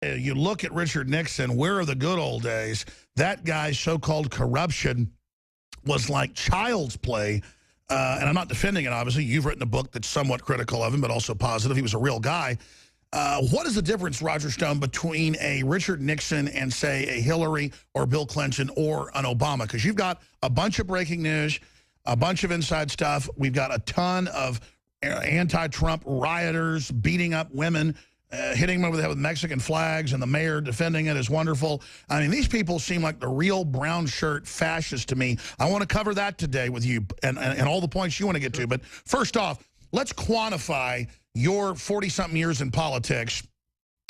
You look at Richard Nixon, where are the good old days? That guy's so-called corruption was like child's play. And I'm not defending it, obviously. You've written a book that's somewhat critical of him, but also positive. He was a real guy. What is the difference, Roger Stone, between a Richard Nixon and, say, a Hillary or Bill Clinton or an Obama? Because you've got a bunch of breaking news, a bunch of inside stuff. We've got a ton of anti-Trump rioters beating up women, hitting them over the head with Mexican flags, and the mayor defending it is wonderful. I mean, these people seem like the real brown shirt fascists to me. I want to cover that today with you and all the points you want to get to. But first off, let's quantify your 40-something years in politics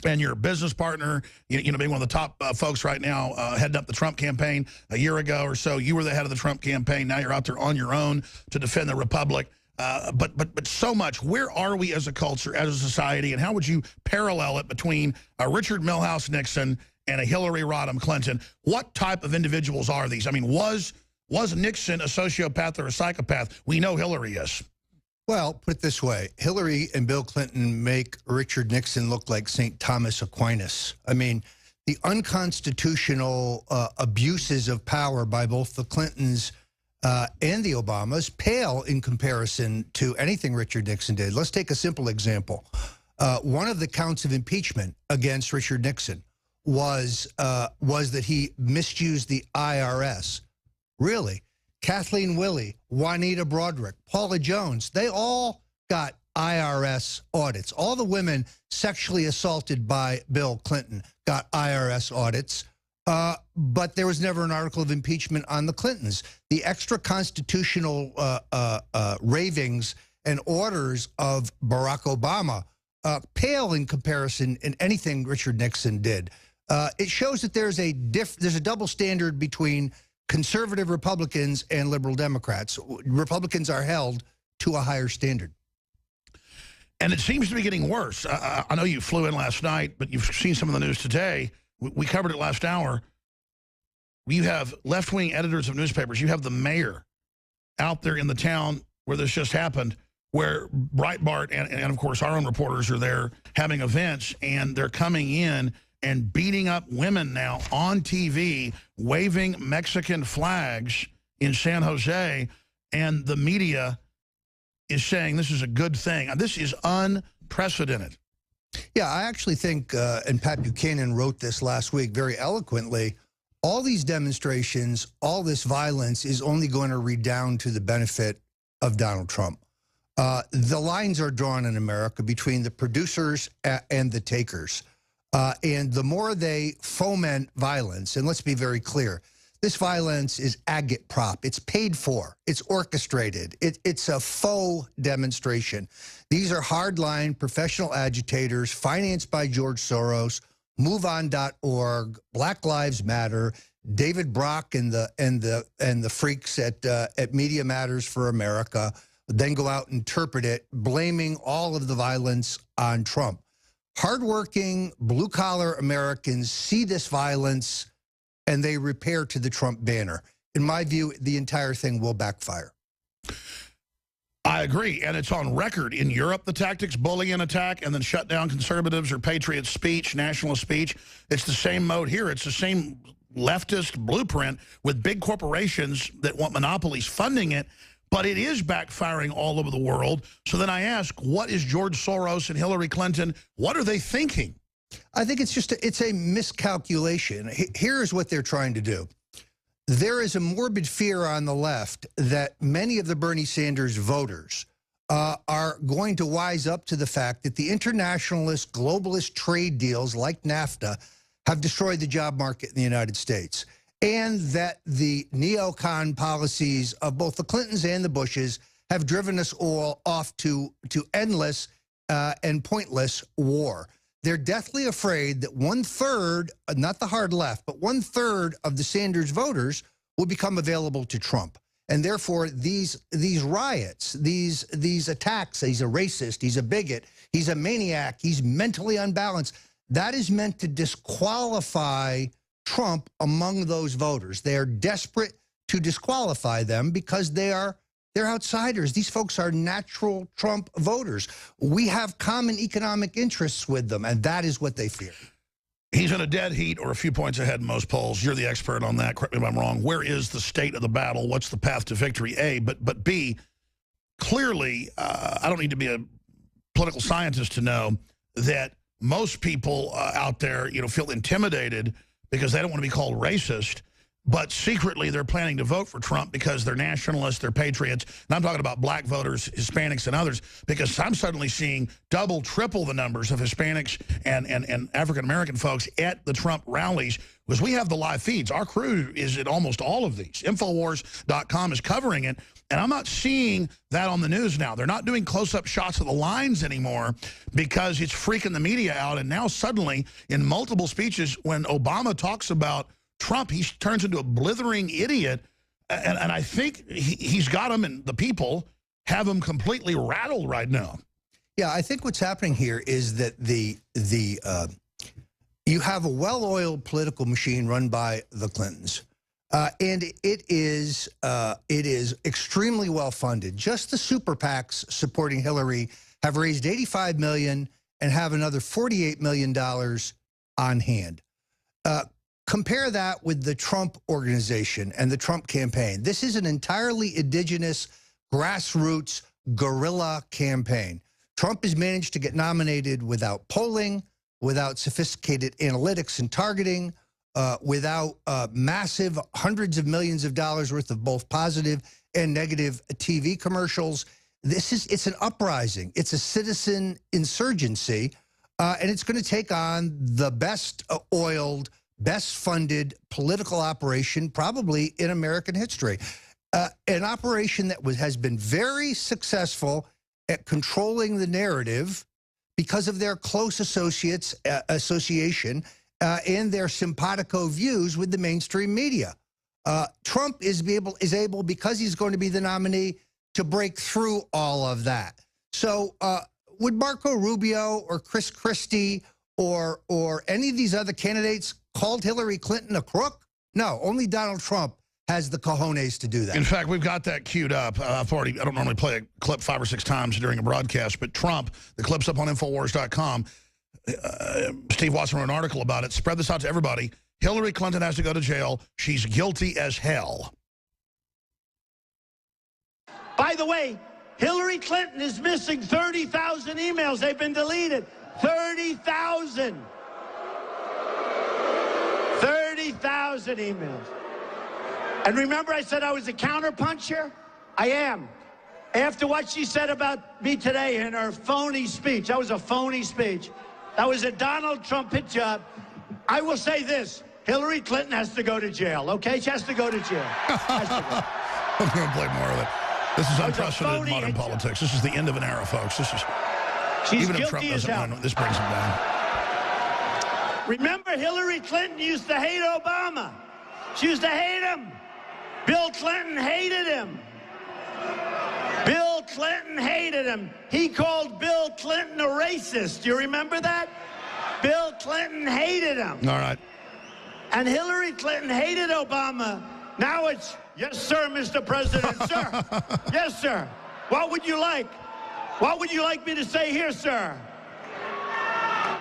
and your business partner, you know, being one of the top folks right now, heading up the Trump campaign a year ago or so. You were the head of the Trump campaign. Now you're out there on your own to defend the Republic. But so much. Where are we as a culture, as a society, and how would you parallel it between a Richard Milhouse Nixon and a Hillary Rodham Clinton? What type of individuals are these? I mean, was Nixon a sociopath or a psychopath? We know Hillary is. Well, put it this way. Hillary and Bill Clinton make Richard Nixon look like St. Thomas Aquinas. I mean, the unconstitutional abuses of power by both the Clintons and the Obamas pale in comparison to anything Richard Nixon did. Let's take a simple example. One of the counts of impeachment against Richard Nixon was that he misused the IRS. Really? Kathleen Willey, Juanita Broderick, Paula Jones, they all got IRS audits. All the women sexually assaulted by Bill Clinton got IRS audits. But there was never an article of impeachment on the Clintons. The extra constitutional ravings and orders of Barack Obama pale in comparison in anything Richard Nixon did. It shows that there's a double standard between conservative Republicans and liberal Democrats. Republicans are held to a higher standard. And it seems to be getting worse. I know you flew in last night, but you've seen some of the news today. We covered it last hour. You have left-wing editors of newspapers. You have the mayor out there in the town where this just happened, where Breitbart and of course, our own reporters are there having events, and they're coming in and beating up women now on TV, waving Mexican flags in San Jose, and the media is saying this is a good thing. This is unprecedented. Yeah, I actually think, and Pat Buchanan wrote this last week very eloquently, all these demonstrations, all this violence is only going to redound to the benefit of Donald Trump. The lines are drawn in America between the producers and the takers. And the more they foment violence, and let's be very clear, this violence is agitprop. It's paid for. It's orchestrated. It's a faux demonstration. These are hardline professional agitators financed by George Soros, MoveOn.org, Black Lives Matter, David Brock and the freaks at Media Matters for America, then go out and interpret it, blaming all of the violence on Trump. Hardworking, blue-collar Americans see this violence and they repair to the Trump banner. In my view, the entire thing will backfire. I agree, and it's on record. In Europe, the tactics, bully and attack, and then shut down conservatives or patriot speech, nationalist speech. It's the same mode here. It's the same leftist blueprint with big corporations that want monopolies funding it, but it is backfiring all over the world. So then I ask, what is George Soros and Hillary Clinton, what are they thinking? I think it's just it's a miscalculation. Here's what they're trying to do. There is a morbid fear on the left that many of the Bernie Sanders voters are going to wise up to the fact that the internationalist, globalist trade deals like NAFTA have destroyed the job market in the United States, and that the neocon policies of both the Clintons and the Bushes have driven us all off to endless and pointless war. They're deathly afraid that 1/3, not the hard left, but 1/3 of the Sanders voters will become available to Trump. And therefore, these riots, these attacks, he's a racist, he's a bigot, he's a maniac, he's mentally unbalanced, that is meant to disqualify Trump among those voters. They are desperate to disqualify them because they're outsiders. These folks are natural Trump voters. We have common economic interests with them, and that is what they fear. He's in a dead heat or a few points ahead in most polls. You're the expert on that. Correct me if I'm wrong. Where is the state of the battle? What's the path to victory? A, but B, clearly, I don't need to be a political scientist to know that most people out there, feel intimidated because they don't want to be called racist, but secretly they're planning to vote for Trump because they're nationalists, they're patriots. And I'm talking about black voters, Hispanics, and others, because I'm suddenly seeing double, triple the numbers of Hispanics and African-American folks at the Trump rallies, because we have the live feeds. Our crew is at almost all of these. Infowars.com is covering it, and I'm not seeing that on the news now. They're not doing close-up shots of the lines anymore because it's freaking the media out. And now suddenly, in multiple speeches, when Obama talks about Trump, he turns into a blithering idiot, and I think he's got him, and the people have him completely rattled right now. Yeah, I think what's happening here is that you have a well-oiled political machine run by the Clintons, and it is extremely well-funded. Just the super PACs supporting Hillary have raised $85 million and have another $48 million on hand. Compare that with the Trump organization and the Trump campaign. This is an entirely indigenous, grassroots, guerrilla campaign. Trump has managed to get nominated without polling, without sophisticated analytics and targeting, without massive hundreds of millions of dollars worth of both positive and negative TV commercials. It's an uprising. It's a citizen insurgency, and it's going to take on the best oiled, best funded political operation probably in American history. An operation that has been very successful at controlling the narrative because of their close association and their simpatico views with the mainstream media. Trump is able, because he's going to be the nominee, to break through all of that. So would Marco Rubio or Chris Christie or any of these other candidates called Hillary Clinton a crook? No, only Donald Trump has the cojones to do that. In fact, we've got that queued up. I don't normally play a clip 5 or 6 times during a broadcast, but Trump, the clip's up on Infowars.com. Steve Watson wrote an article about it. Spread this out to everybody. Hillary Clinton has to go to jail. She's guilty as hell. By the way, Hillary Clinton is missing 30,000 emails. They've been deleted. 30,000. 30,000 emails. And remember I said I was a counterpuncher? I am. After what she said about me today in her phony speech, that was a phony speech. That was a Donald Trump hit job. I will say this, Hillary Clinton has to go to jail, okay? She has to go to jail. I'm going to play more of it. This is unprecedented in modern politics. This is the end of an era, folks. She's even if Trump doesn't win, this brings him down. Remember, Hillary Clinton used to hate Obama. She used to hate him. Bill Clinton hated him. Bill Clinton hated him. He called Bill Clinton a racist. Do you remember that? Bill Clinton hated him. All right. And Hillary Clinton hated Obama. Now it's, yes, sir, Mr. President, sir. Yes, sir. What would you like? What would you like me to say here, sir?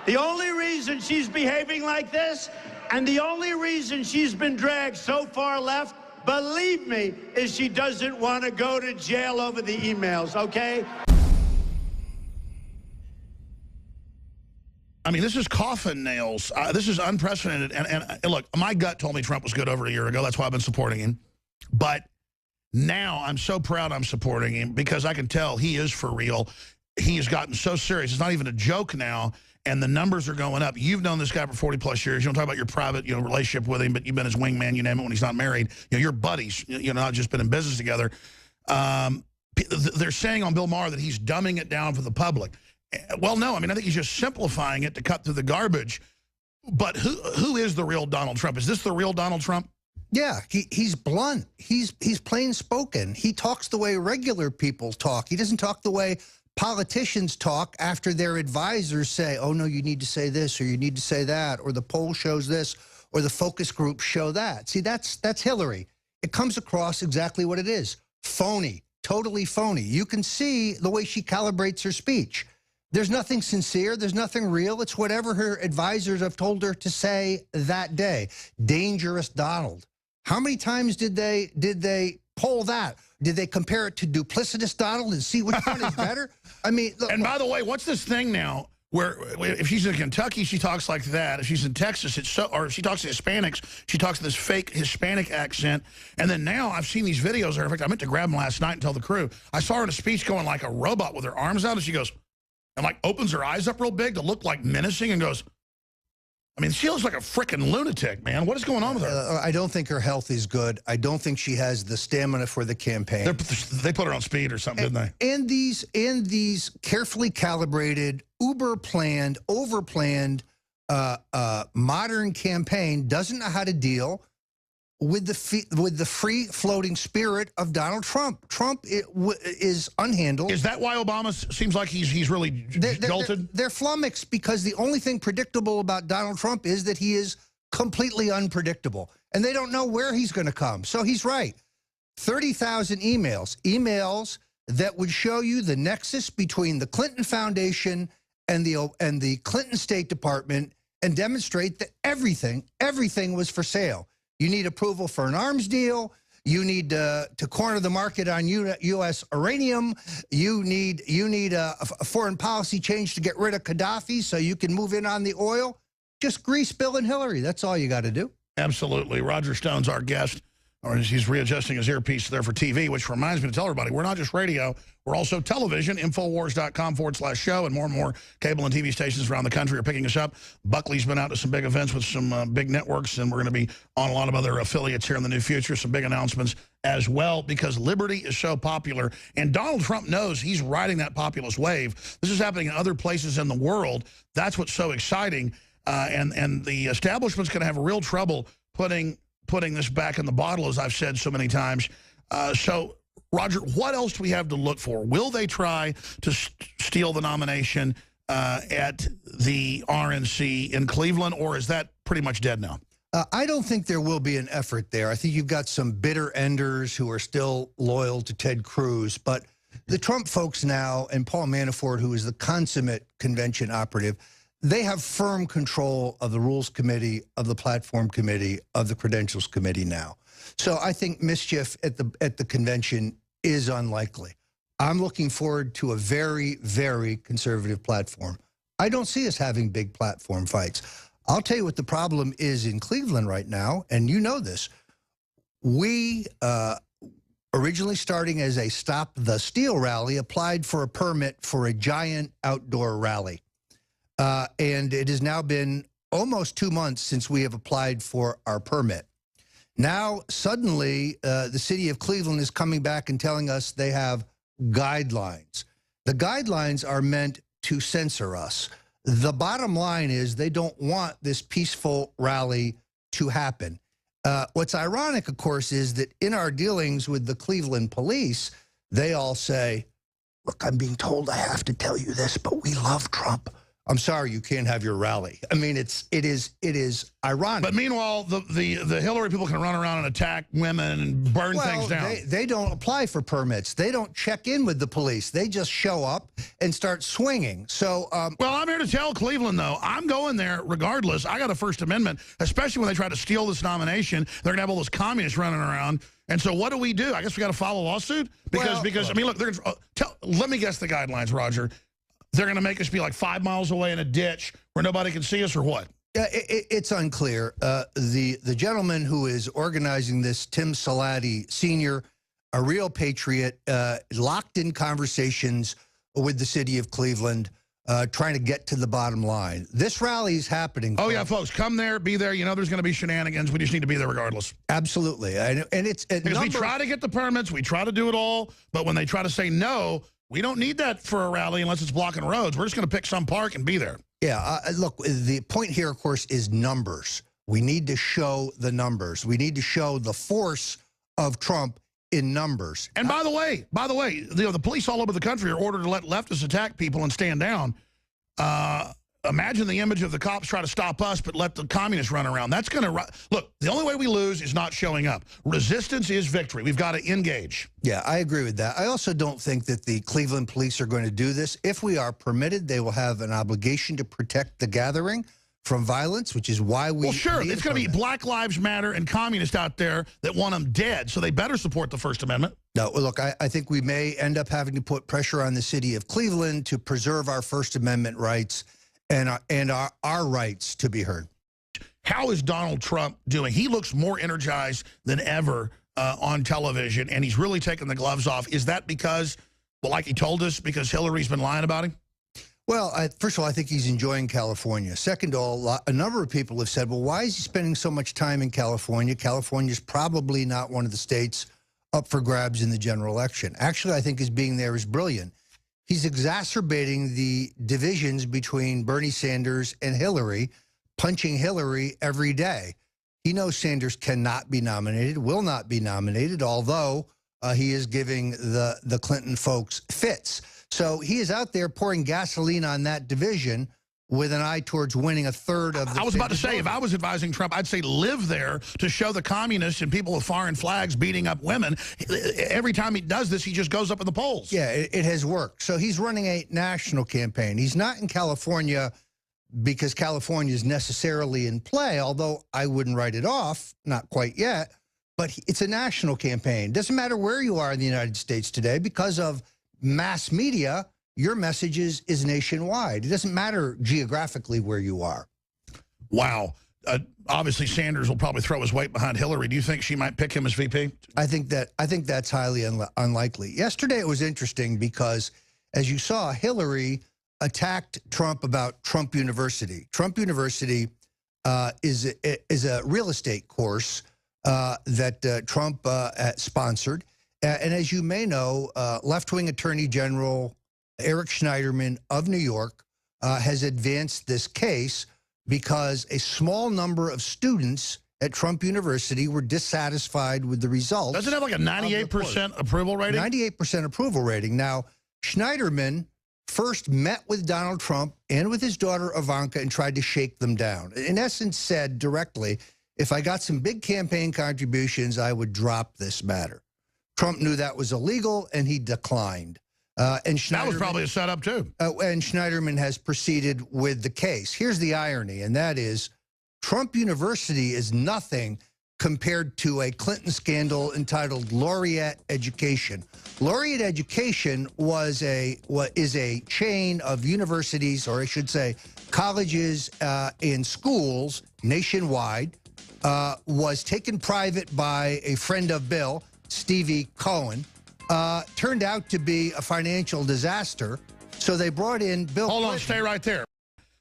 The only reason she's behaving like this, and the only reason she's been dragged so far left, believe me, is she doesn't want to go to jail over the emails, okay? I mean, this is coffin nails. This is unprecedented. And look, my gut told me Trump was good over a year ago. That's why I've been supporting him. But now I'm so proud I'm supporting him because I can tell he is for real. He has gotten so serious. It's not even a joke now. And the numbers are going up. You've known this guy for 40-plus years. You don't talk about your private, relationship with him, but you've been his wingman, you name it, when he's not married. You're buddies, not just been in business together. They're saying on Bill Maher that he's dumbing it down for the public. Well, no, I mean, I think he's just simplifying it to cut through the garbage. But who is the real Donald Trump? Is this the real Donald Trump? Yeah, he's blunt. He's plain spoken. He talks the way regular people talk. He doesn't talk the way politicians talk after their advisors say, oh, no, you need to say this or you need to say that, or the poll shows this or the focus groups show that. See, that's Hillary. It comes across exactly what it is. Phony, totally phony. You can see the way she calibrates her speech. There's nothing sincere. There's nothing real. It's whatever her advisors have told her to say that day. Dangerous Donald. How many times did they poll that? Did they compare it to duplicitous Donald and see which one is better? I mean, look, and by the way, what's this thing now where if she's in Kentucky, she talks like that. If she's in Texas, it's so, or if she talks to Hispanics, she talks to this fake Hispanic accent. And then now I've seen these videos of her. In fact, I meant to grab them last night and tell the crew. I saw her in a speech going like a robot with her arms out, and she goes, and like opens her eyes up real big to look like menacing and goes, I mean, she looks like a freaking lunatic, man. What is going on with her? I don't think her health is good. I don't think she has the stamina for the campaign. They put her on speed or something, didn't they? And these carefully calibrated, uber-planned, over-planned, modern campaign doesn't know how to deal with the free-floating spirit of Donald Trump. Trump is unhandled. Is that why Obama seems like he's really jolted? They're flummoxed because the only thing predictable about Donald Trump is that he is completely unpredictable. And they don't know where he's going to come. So he's right. 30,000 emails that would show you the nexus between the Clinton Foundation and the Clinton State Department and demonstrate that everything was for sale. You need approval for an arms deal. You need to corner the market on U.S. uranium. You need a foreign policy change to get rid of Gaddafi so you can move in on the oil. Just grease Bill and Hillary. That's all you got to do. Absolutely. Roger Stone's our guest. Or he's readjusting his earpiece there for TV, which reminds me to tell everybody, we're not just radio, we're also television, Infowars.com/show, and more cable and TV stations around the country are picking us up. Buckley's been out to some big events with some big networks, and we're going to be on a lot of other affiliates here in the near future, some big announcements as well, because liberty is so popular, and Donald Trump knows he's riding that populist wave. This is happening in other places in the world. That's what's so exciting, and the establishment's going to have real trouble putting this back in the bottle, as I've said so many times. So, Roger, what else do we have to look for? Will they try to steal the nomination at the RNC in Cleveland, or is that pretty much dead now? I don't think there will be an effort there. I think you've got some bitter enders who are still loyal to Ted Cruz, but the Trump folks now, and Paul Manafort, who is the consummate convention operative, they have firm control of the Rules Committee, of the Platform Committee, of the Credentials Committee now. So I think mischief at the convention is unlikely. I'm looking forward to a very, very conservative platform. I don't see us having big platform fights. I'll tell you what the problem is in Cleveland right now, and you know this. We, originally starting as a Stop the Steal rally, applied for a permit for a giant outdoor rally. And it has now been almost 2 months since we have applied for our permit. Now, suddenly, the city of Cleveland is coming back and telling us they have guidelines. The guidelines are meant to censor us. The bottom line is they don't want this peaceful rally to happen. What's ironic, of course, is that in our dealings with the Cleveland police, they all say, look, I'm being told I have to tell you this, but we love Trump. I'm sorry, you can't have your rally. I mean, it is ironic. But meanwhile, the Hillary people can run around and attack women and burn things down. They don't apply for permits. They don't check in with the police. They just show up and start swinging. So, well, I'm here to tell Cleveland, though, I'm going there regardless. I got a First Amendment, especially when they try to steal this nomination. They're going to have all those communists running around. And so what do? I guess we got to file a lawsuit? Because I mean, look, let me guess the guidelines, Roger. They're going to make us be like 5 miles away in a ditch where nobody can see us, or what? It's unclear. The gentleman who is organizing this, Tim Salati Sr., a real patriot, locked in conversations with the city of Cleveland, trying to get to the bottom line. This rally is happening. Oh, yeah, folks, come there, be there. You know there's going to be shenanigans. We just need to be there regardless. Absolutely. And it's because we try to get the permits. We try to do it all. But when they try to say no, we don't need that for a rally unless it's blocking roads. We're just going to pick some park and be there. Yeah, look, the point here, of course, is numbers. We need to show the numbers. We need to show the force of Trump in numbers. And by the way, the police all over the country are ordered to let leftists attack people and stand down. Imagine the image of the cops try to stop us, but let the communists run around. That's going to look. The only way we lose is not showing up. Resistance is victory. We've got to engage. Yeah, I agree with that. I also don't think that the Cleveland police are going to do this. If we are permitted, they will have an obligation to protect the gathering from violence, which is why we... Well, sure, it's going to be Black Lives Matter and communists out there that want them dead, so they better support the First Amendment. No, look, I think we may end up having to put pressure on the city of Cleveland to preserve our First Amendment rights and our rights to be heard. How is Donald Trump doing? He looks more energized than ever on television, and he's really taken the gloves off. Is that because, well, like he told us, because Hillary's been lying about him? Well, first of all, I think he's enjoying California. Second of all, a number of people have said, well, why is he spending so much time in California? California's probably not one of the states up for grabs in the general election. Actually, I think his being there is brilliant. He's exacerbating the divisions between Bernie Sanders and Hillary, punching Hillary every day. He knows Sanders cannot be nominated, will not be nominated, although he is giving the Clinton folks fits. So he is out there pouring gasoline on that division with an eye towards winning a third of the... I was about to say, if I was advising Trump, I'd say live there to show the communists and people with foreign flags beating up women. Every time he does this, he just goes up in the polls. Yeah, it has worked. So he's running a national campaign. He's not in California because California is necessarily in play, although I wouldn't write it off, not quite yet. But it's a national campaign. Doesn't matter where you are in the United States today, because of mass media, your message is nationwide. It doesn't matter geographically where you are. Wow. Obviously, Sanders will probably throw his weight behind Hillary. Do you think she might pick him as VP? I think that's highly unlikely. Yesterday, it was interesting because, as you saw, Hillary attacked Trump about Trump University. Trump University is a real estate course that Trump sponsored. And as you may know, left-wing Attorney General Eric Schneiderman of New York has advanced this case because a small number of students at Trump University were dissatisfied with the results. Doesn't it have like a 98% approval rating? 98% approval rating. Now, Schneiderman first met with Donald Trump and with his daughter Ivanka and tried to shake them down. In essence, said directly, if I got some big campaign contributions, I would drop this matter. Trump knew that was illegal, and he declined. And that was probably a setup, too. And Schneiderman has proceeded with the case. Here's the irony, and that is Trump University is nothing compared to a Clinton scandal entitled Laureate Education. Laureate Education is a chain of universities, or I should say colleges and schools nationwide, was taken private by a friend of Bill, Stevie Cohen. Turned out to be a financial disaster, so they brought in Bill Clinton. Hold on, stay right there.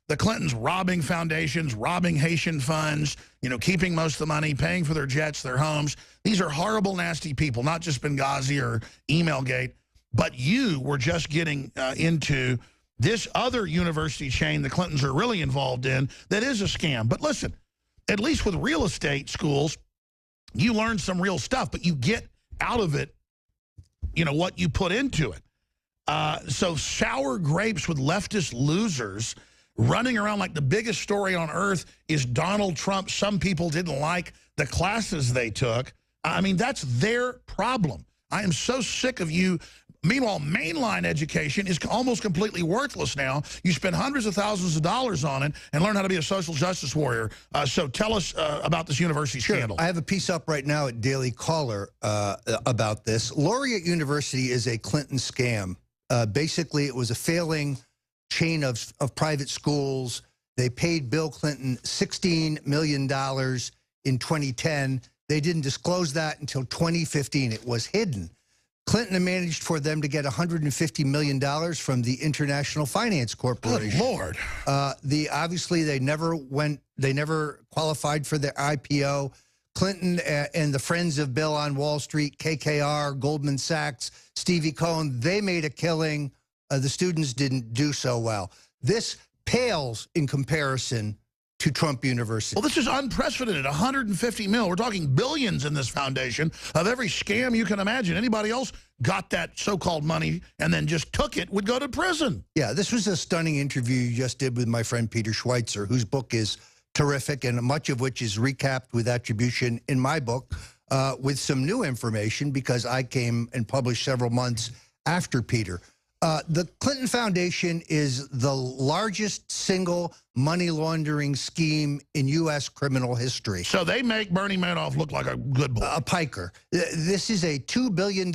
The Clintons robbing foundations, robbing Haitian funds, you know, keeping most of the money, paying for their jets, their homes. These are horrible, nasty people, not just Benghazi or Emailgate. But you were just getting into this other university chain the Clintons are really involved in that is a scam. But listen, at least with real estate schools, you learn some real stuff, but you get out of it, you know, what you put into it. So sour grapes with leftist losers running around like the biggest story on earth is Donald Trump. Some people didn't like the classes they took. I mean, that's their problem. I am so sick of you. Meanwhile, mainline education is almost completely worthless now. You spend hundreds of thousands of dollars on it and learn how to be a social justice warrior. So tell us about this university scandal. I have a piece up right now at Daily Caller about this. Laureate University is a Clinton scam. Basically, it was a failing chain of private schools. They paid Bill Clinton $16 million in 2010. They didn't disclose that until 2015. It was hidden. Clinton managed for them to get $150 million from the International Finance Corporation. Good Lord. Obviously, they never qualified for their IPO. Clinton and the friends of Bill on Wall Street, KKR, Goldman Sachs, Stevie Cohen, they made a killing. The students didn't do so well. This pales in comparison to Trump University. Well, this is unprecedented, 150 mil. We're talking billions in this foundation of every scam you can imagine. Anybody else got that so-called money and then just took it would go to prison. Yeah, this was a stunning interview you just did with my friend Peter Schweitzer, whose book is terrific, and much of which is recapped with attribution in my book with some new information, because I came and published several months after Peter. The Clinton Foundation is the largest single money laundering scheme in U.S. criminal history. So they make Bernie Madoff look like a good boy. A piker. This is a $2 billion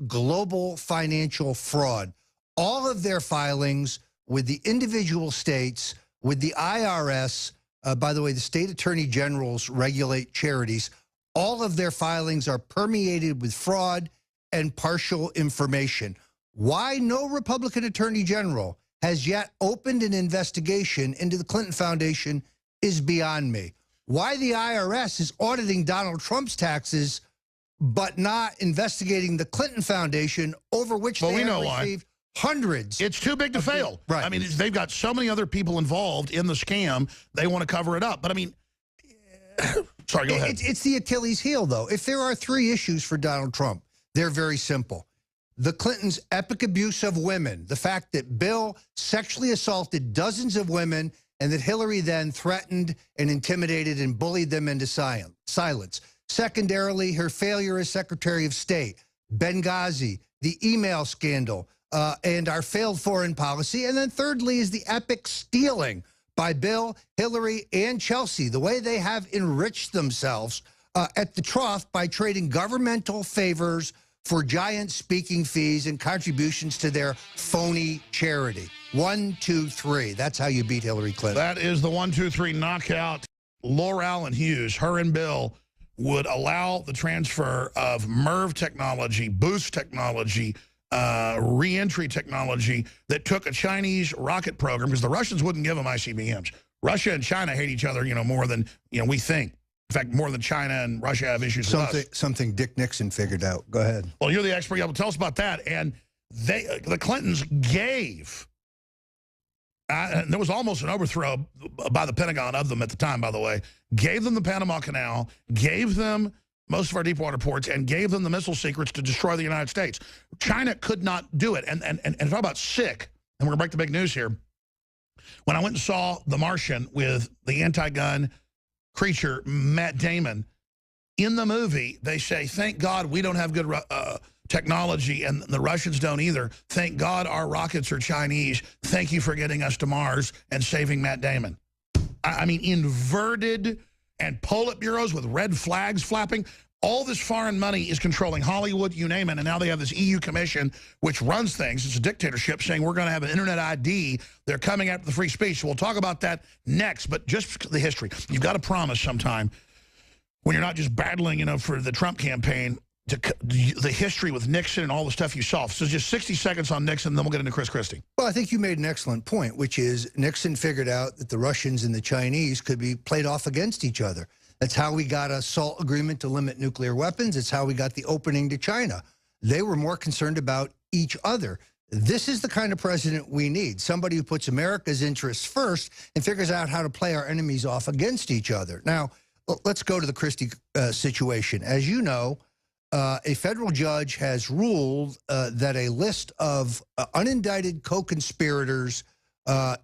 global financial fraud. All of their filings with the individual states, with the IRS, by the way, the state attorney generals regulate charities. All of their filings are permeated with fraud and partial information. Why no Republican attorney general has yet opened an investigation into the Clinton Foundation is beyond me. Why the IRS is auditing Donald Trump's taxes but not investigating the Clinton Foundation, over which they have received hundreds. It's too big to fail. Right. I mean, they've got so many other people involved in the scam, they want to cover it up. But I mean, sorry, go ahead. It's the Achilles heel, though. If there are 3 issues for Donald Trump, they're very simple. The Clintons' epic abuse of women, the fact that Bill sexually assaulted dozens of women and that Hillary then threatened and intimidated and bullied them into silence. Secondarily, her failure as Secretary of State, Benghazi, the email scandal, and our failed foreign policy. And then thirdly is the epic stealing by Bill, Hillary, and Chelsea, the way they have enriched themselves at the trough by trading governmental favors for giant speaking fees and contributions to their phony charity. 1, 2, 3. That's how you beat Hillary Clinton. That is the 1, 2, 3 knockout. Laura Allen Hughes, her and Bill would allow the transfer of MERV technology, boost technology, re-entry technology that took a Chinese rocket program, because the Russians wouldn't give them ICBMs. Russia and China hate each other, more than we think. In fact, more than China and Russia have issues with us. Something Dick Nixon figured out. Go ahead. Well, you're the expert. You'll tell us about that. And the Clintons gave, and there was almost an overthrow by the Pentagon of them at the time, by the way, gave them the Panama Canal, gave them most of our deep water ports, and gave them the missile secrets to destroy the United States. China could not do it. And talk about sick, and we're going to break the big news here. When I went and saw The Martian with the anti-gun creature, Matt Damon, in the movie, they say, thank God we don't have good technology, and the Russians don't either. Thank God our rockets are Chinese. Thank you for getting us to Mars and saving Matt Damon. I mean, inverted and Politburos with red flags flapping. All this foreign money is controlling Hollywood, you name it, and now they have this EU commission which runs things. It's a dictatorship saying we're going to have an internet ID. They're coming after the free speech. So we'll talk about that next, but just the history. You've got to promise sometime, when you're not just battling, for the Trump campaign, the history with Nixon and all the stuff you saw. So just 60 seconds on Nixon, then we'll get into Chris Christie. Well, I think you made an excellent point, which is Nixon figured out that the Russians and the Chinese could be played off against each other. That's how we got a SALT agreement to limit nuclear weapons. It's how we got the opening to China. They were more concerned about each other. This is the kind of president we need, somebody who puts America's interests first and figures out how to play our enemies off against each other. Now, let's go to the Christie situation. As you know, a federal judge has ruled that a list of unindicted co-conspirators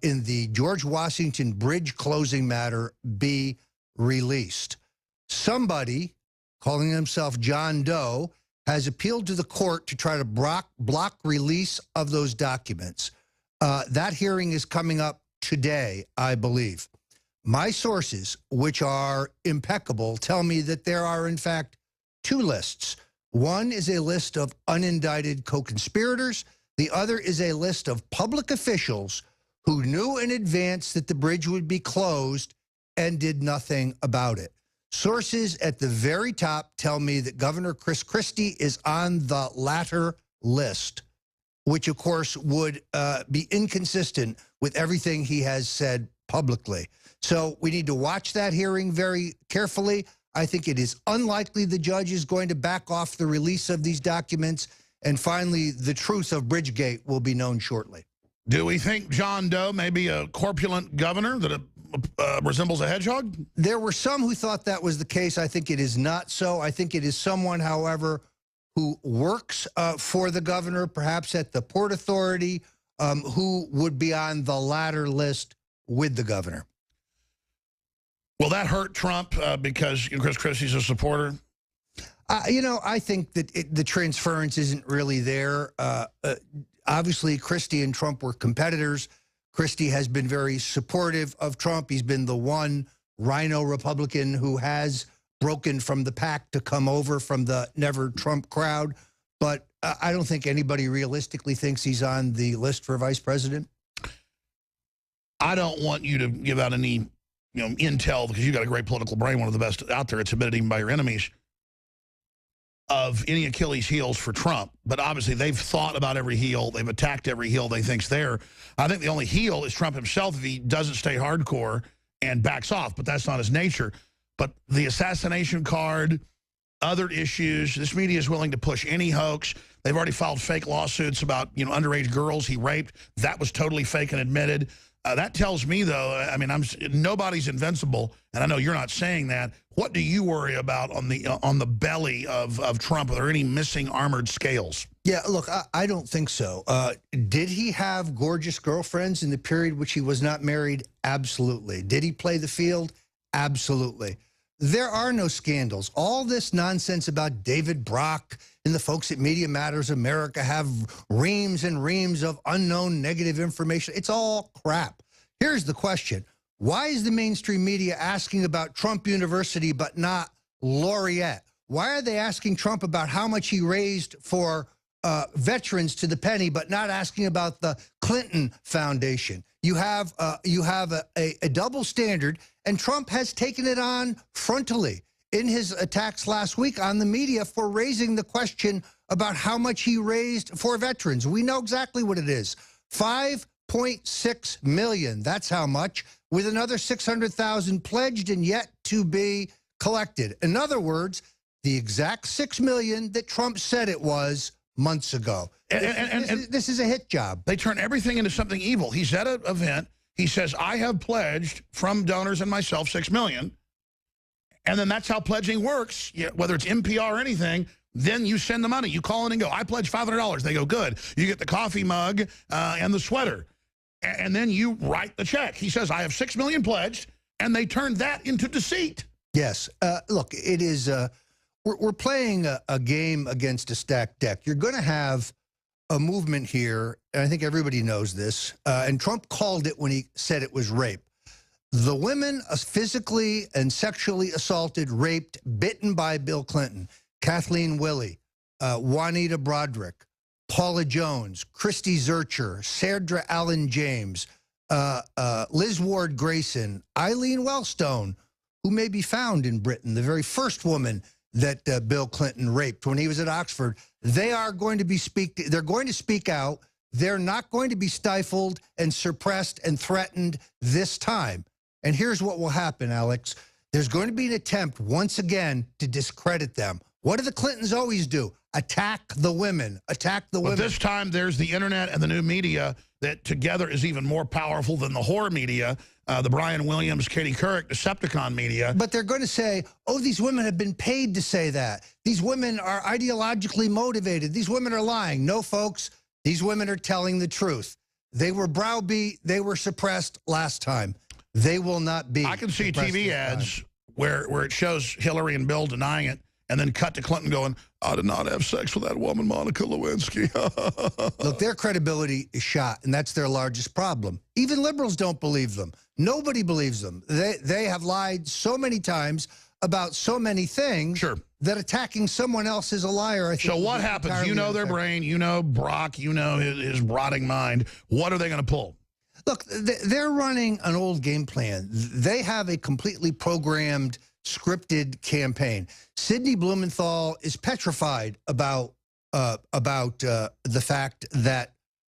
in the George Washington Bridge closing matter be released. Somebody, calling himself John Doe, has appealed to the court to try to block release of those documents. That hearing is coming up today, I believe. My sources, which are impeccable, tell me that there are, in fact, 2 lists. One is a list of unindicted co-conspirators. The other is a list of public officials who knew in advance that the bridge would be closed and did nothing about it. Sources at the very top tell me that Governor Chris Christie is on the latter list, which, of course, would be inconsistent with everything he has said publicly. So we need to watch that hearing very carefully. I think it is unlikely the judge is going to back off the release of these documents. And finally, the truth of Bridgegate will be known shortly. Do we think John Doe may be a corpulent governor that resembles a hedgehog? There were some who thought that was the case. I think it is not so. I think it is someone, however, who works for the governor, perhaps at the Port Authority, who would be on the latter list with the governor. Will that hurt Trump because Chris Christie's a supporter? You know, I think that the transference isn't really there. Obviously, Christie and Trump were competitors. Christie has been very supportive of Trump. He's been the one rhino Republican who has broken from the pack to come over from the never Trump crowd. But I don't think anybody realistically thinks he's on the list for vice president. I don't want you to give out any intel, because you got a great political brain, one of the best out there. It's admitted even by your enemies, of any Achilles heels for Trump. But obviously they've thought about every heel. They've attacked every heel they think's there. I think the only heel is Trump himself if he doesn't stay hardcore and backs off, but that's not his nature. But the assassination card, other issues, this media is willing to push any hoax. They've already filed fake lawsuits about, underage girls he raped. That was totally fake and admitted. That tells me, though, I mean, nobody's invincible, and I know you're not saying that. What do you worry about on the belly of Trump? Are there any missing armored scales? Yeah, look, I don't think so. Did he have gorgeous girlfriends in the period which he was not married? Absolutely. Did he play the field? Absolutely. There are no scandals. All this nonsense about David Brock and the folks at Media Matters America have reams and reams of unknown negative information. It's all crap. Here's the question. Why is the mainstream media asking about Trump University but not Laureate? Why are they asking Trump about how much he raised for veterans to the penny but not asking about the Clinton Foundation? You have a double standard, and Trump has taken it on frontally in his attacks last week on the media for raising the question about how much he raised for veterans. We know exactly what it is. $5.6 million. That's how much, with another 600,000 pledged and yet to be collected. In other words, the exact $6 million that Trump said it was months ago. And this is a hit job. They turn everything into something evil. He's at an event. He says, I have pledged from donors and myself $6 million. And then that's how pledging works, whether it's mp4 or anything. Then you send the money. You call in and go, I pledge $500. They go, good. You get the coffee mug and the sweater. And then you write the check. He says, I have $6 million pledged. And they turn that into deceit. Yes. Look, it is, we're playing a game against a stacked deck. You're going to have a movement here, and I think everybody knows this, and Trump called it when he said it was rape. The women physically and sexually assaulted, raped, bitten by Bill Clinton, Kathleen Willey, Juanita Broderick, Paula Jones, Christy Zurcher, Sandra Allen James, Liz Ward Grayson, Eileen Wellstone, who may be found in Britain, the very first woman that Bill Clinton raped when he was at Oxford. They are going to they're going to speak out. They're not going to be stifled and suppressed and threatened this time. And here's what will happen, Alex. There's going to be an attempt once again to discredit them. What do the Clintons always do? Attack the women. Attack the women. But this time there's the internet and the new media that together is even more powerful than the horror media, the Brian Williams, Katie Couric, Decepticon media. But they're going to say, oh, these women have been paid to say that. These women are ideologically motivated. These women are lying. No, folks, these women are telling the truth. They were browbeat. They were suppressed last time. They will not be. I can see TV ads where it shows Hillary and Bill denying it, and then cut to Clinton going, I did not have sex with that woman, Monica Lewinsky. Look, their credibility is shot, and that's their largest problem. Even liberals don't believe them. Nobody believes them. They have lied so many times about so many things that attacking someone else is a liar. I think so what happens? You know their brain. You know Brock. You know his rotting mind. What are they going to pull? Look, they're running an old game plan. They have a completely programmed, scripted campaign. Sidney Blumenthal is petrified about the fact that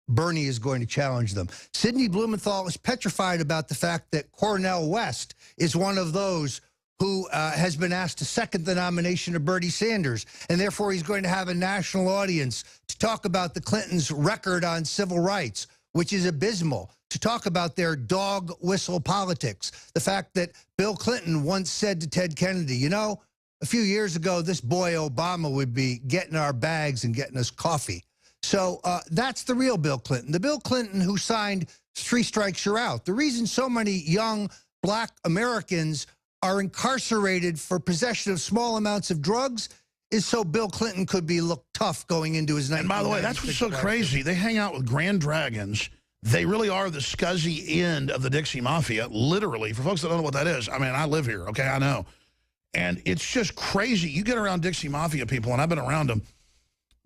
Bernie is going to challenge them. Sidney Blumenthal is petrified about the fact that Cornel West is one of those who has been asked to second the nomination of Bernie Sanders, and therefore he's going to have a national audience to talk about the Clintons' record on civil rights. which is abysmal, to talk about their dog whistle politics. The fact that Bill Clinton once said to Ted Kennedy, you know, a few years ago, this boy Obama would be getting our bags and getting us coffee. So that's the real Bill Clinton. The Bill Clinton who signed 3 strikes, you're out. The reason so many young black Americans are incarcerated for possession of small amounts of drugs is so Bill Clinton could be looked tough going into his 1996 And by the way, that's what's so crazy. They hang out with Grand Dragons. They really are the scuzzy end of the Dixie Mafia, literally. For folks that don't know what that is, I mean, I live here, okay, I know. And it's just crazy. You get around Dixie Mafia people, and I've been around them,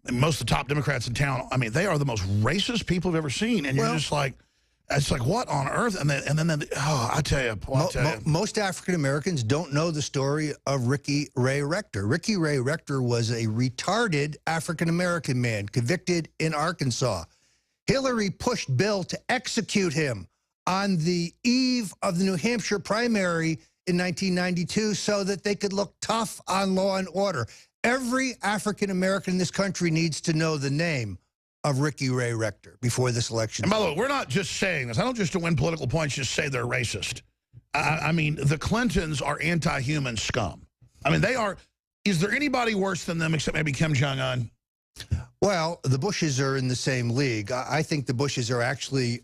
and most of the top Democrats in town, I mean, they are the most racist people I've ever seen. And you're just like, it's like, what on earth? And then oh, I tell you. Most African-Americans don't know the story of Ricky Ray Rector. Ricky Ray Rector was a retarded African-American man convicted in Arkansas. Hillary pushed Bill to execute him on the eve of the New Hampshire primary in 1992 so that they could look tough on law and order. Every African-American in this country needs to know the name of Ricky Ray Rector before this election. And by the way, we're not just saying this. I don't just to win political points just say they're racist. I mean, the Clintons are anti-human scum. I mean, they are. Is there anybody worse than them except maybe Kim Jong-un? Well, the Bushes are in the same league. I think the Bushes are actually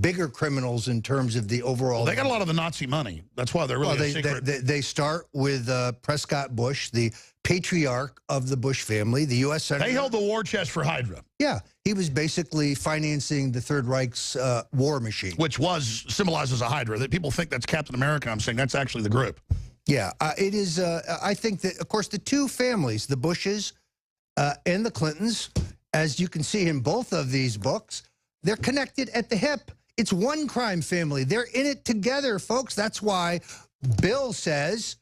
bigger criminals in terms of the overall. Well, they got a lot of the Nazi money. That's why they're really secret. They start with Prescott Bush, the patriarch of the Bush family, the U.S. Senator. They held the war chest for Hydra. Yeah, he was basically financing the Third Reich's war machine. Which symbolizes a Hydra. That people think that's Captain America. I'm saying that's actually the group. Yeah, it is. I think that, of course, the two families, the Bushes and the Clintons, as you can see in both of these books, they're connected at the hip. It's one crime family. They're in it together, folks. That's why Bill says,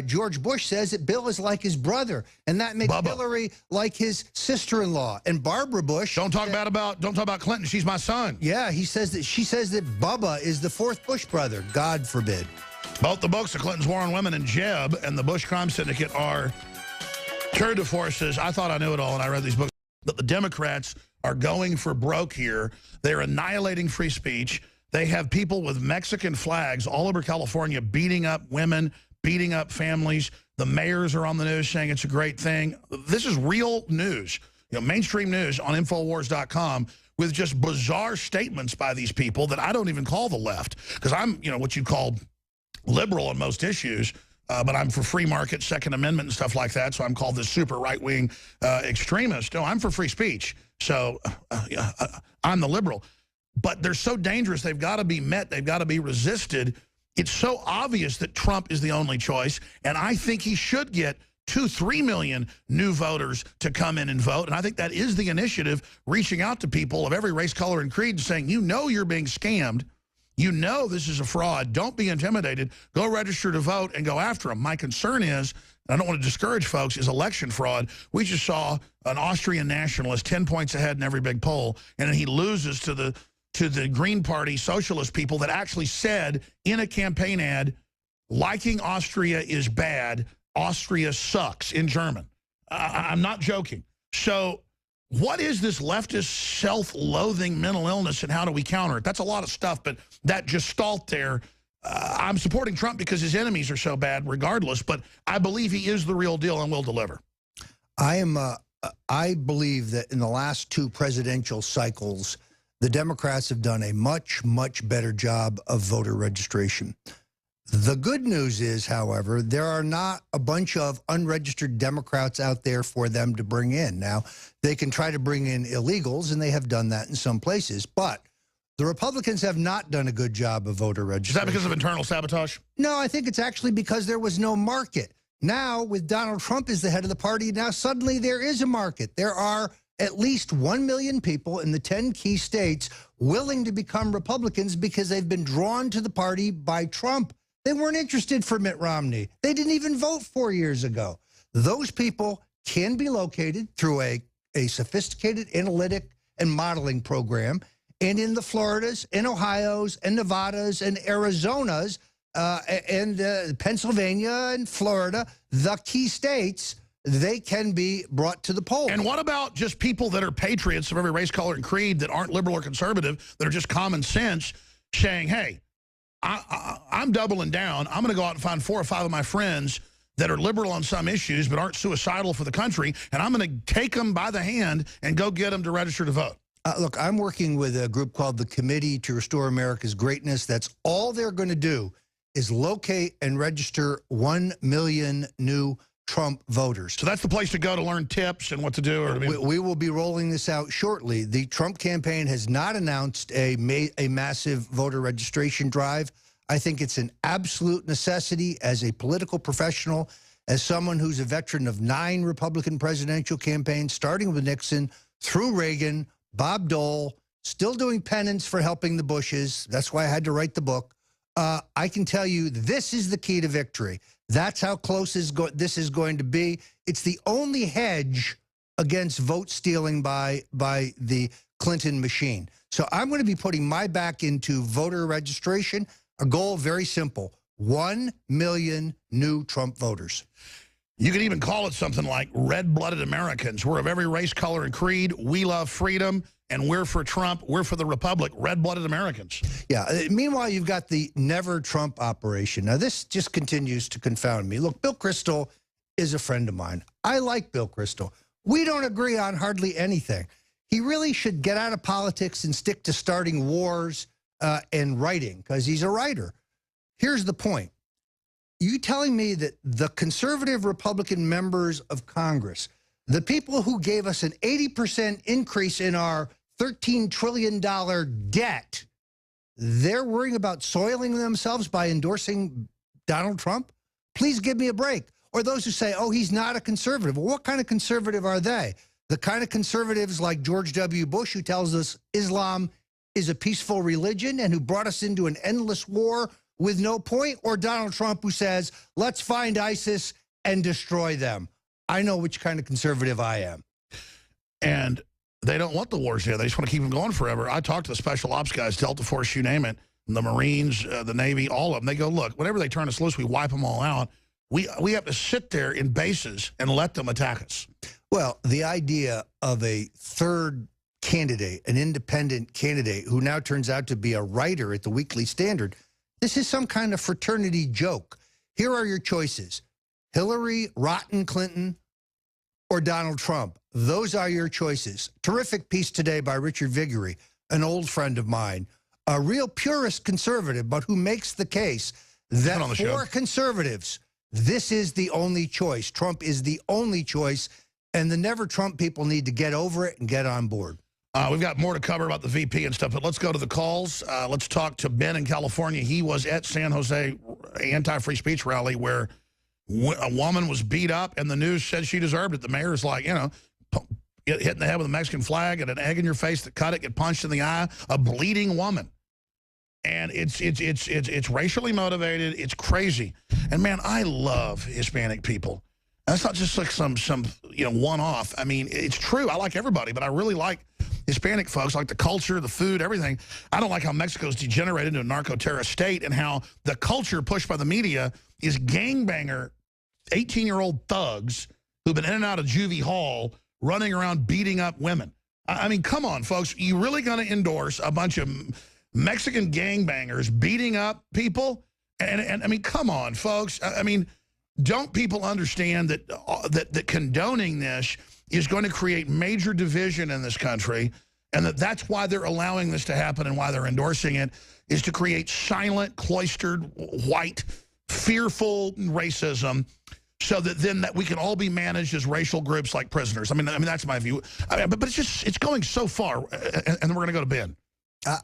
George Bush says that Bill is like his brother, and that makes Hillary like his sister-in-law. And Barbara Bush. Don't talk about Clinton. She's my son. Yeah, she says that Bubba is the fourth Bush brother. God forbid. Both the books, The Clintons' War on Women and Jeb, and the Bush Crime Syndicate are tour de forces. I thought I knew it all, and I read these books. But the Democrats are going for broke here. They're annihilating free speech. They have people with Mexican flags all over California beating up women, beating up families. The mayors are on the news saying it's a great thing. This is real news, mainstream news on Infowars.com with just bizarre statements by these people that I don't even call the left, because I'm, what you call liberal on most issues. But I'm for free market, Second Amendment and stuff like that, so I'm called this super right-wing extremist. No, I'm for free speech, so I'm the liberal. But they're so dangerous, they've got to be met, they've got to be resisted. It's so obvious that Trump is the only choice, and I think he should get 2-3 million new voters to come in and vote, and I think that is the initiative, reaching out to people of every race, color, and creed, saying, you're being scammed. You know this is a fraud. Don't be intimidated. Go register to vote and go after them. My concern is, and I don't want to discourage folks, is election fraud. We just saw an Austrian nationalist 10 points ahead in every big poll, and then he loses to the Green Party socialist people that actually said in a campaign ad, liking Austria is bad, Austria sucks in German. I'm not joking. So what is this leftist self-loathing mental illness, and how do we counter it? That's a lot of stuff, but that gestalt there, I'm supporting Trump because his enemies are so bad regardless, but I believe he is the real deal and will deliver. I believe that in the last 2 presidential cycles, the Democrats have done a much, much better job of voter registration. The good news is, however, there are not a bunch of unregistered Democrats out there for them to bring in. Now, they can try to bring in illegals, and they have done that in some places, but the Republicans have not done a good job of voter registration. Is that because of internal sabotage? No, I think it's actually because there was no market. Now, with Donald Trump as the head of the party, now suddenly there is a market. There are at least 1 million people in the 10 key states willing to become Republicans because they've been drawn to the party by Trump. They weren't interested for Mitt Romney. They didn't even vote 4 years ago. Those people can be located through a sophisticated analytic and modeling program. And in the Floridas, and Ohio's, and Nevadas, and Arizona's, and Pennsylvania and Florida, the key states, they can be brought to the polls. And what about just people that are patriots of every race, color, and creed that aren't liberal or conservative, that are just common sense, saying, hey, I'm doubling down. I'm going to go out and find 4 or 5 of my friends that are liberal on some issues but aren't suicidal for the country, and I'm going to take them by the hand and go get them to register to vote. Look, I'm working with a group called the Committee to Restore America's Greatness. That's all they're going to do is locate and register 1 million new Trump voters. So that's the place to go to learn tips and what to do? Or we will be rolling this out shortly. The Trump campaign has not announced a massive voter registration drive. I think it's an absolute necessity as a political professional, as someone who's a veteran of 9 Republican presidential campaigns, starting with Nixon, through Reagan, Bob Dole, still doing penance for helping the Bushes. That's why I had to write the book. I can tell you this is the key to victory. That's how close this is going to be. It's the only hedge against vote stealing by the Clinton machine. So I'm going to be putting my back into voter registration. A goal very simple: 1 million new Trump voters. You could even call it something like red-blooded Americans. We're of every race, color, and creed. We love freedom, and we're for Trump. We're for the Republic. Red-blooded Americans. Yeah. Meanwhile, you've got the Never Trump operation. Now, this just continues to confound me. Look, Bill Kristol is a friend of mine. I like Bill Kristol. We don't agree on hardly anything. He really should get out of politics and stick to starting wars and writing, because he's a writer. Here's the point. You telling me that the conservative Republican members of Congress, the people who gave us an 80% increase in our $13 trillion debt, they're worrying about soiling themselves by endorsing Donald Trump? Please give me a break. Or those who say, oh, he's not a conservative. Well, what kind of conservative are they? The kind of conservatives like George W. Bush, who tells us Islam is a peaceful religion and who brought us into an endless war with no point? Or Donald Trump, who says, let's find ISIS and destroy them? I know which kind of conservative I am. And they don't want the wars here. They just want to keep them going forever. I talked to the special ops guys, Delta Force, you name it, the Marines, the Navy, all of them. They go, look, whenever they turn us loose, we wipe them all out. We have to sit there in bases and let them attack us. Well, the idea of a third candidate, an independent candidate, who now turns out to be a writer at the Weekly Standard, this is some kind of fraternity joke. Here are your choices: Hillary Rotten Clinton or Donald Trump. Those are your choices. Terrific piece today by Richard Viguerie, an old friend of mine, a real purist conservative, but who makes the case that for conservatives, this is the only choice. Trump is the only choice, and the Never Trump people need to get over it and get on board. We've got more to cover about the VP and stuff, but let's go to the calls. Let's talk to Ben in California. He was at San Jose anti-free speech rally where a woman was beat up, and the news said she deserved it. The mayor's like, you know, get hit in the head with a Mexican flag and an egg in your face that cut it, get punched in the eye, a bleeding woman. And it's racially motivated. It's crazy. And, man, I love Hispanic people. And it's not just like some one-off. I mean, it's true. I like everybody, but I really like Hispanic folks, like the culture, the food, everything. I don't like how Mexico's degenerated into a narco-terrorist state and how the culture pushed by the media is gangbanger 18-year-old thugs who've been in and out of juvie hall running around beating up women. I mean, come on, folks. You really going to endorse a bunch of Mexican gangbangers beating up people? And I mean, come on, folks. I mean, don't people understand that that condoning this is going to create major division in this country, and that's why they're allowing this to happen and why they're endorsing it, is to create silent, cloistered, white, fearful racism, so that then we can all be managed as racial groups like prisoners. I mean that's my view. But it's going so far, and then we're going to go to Ben.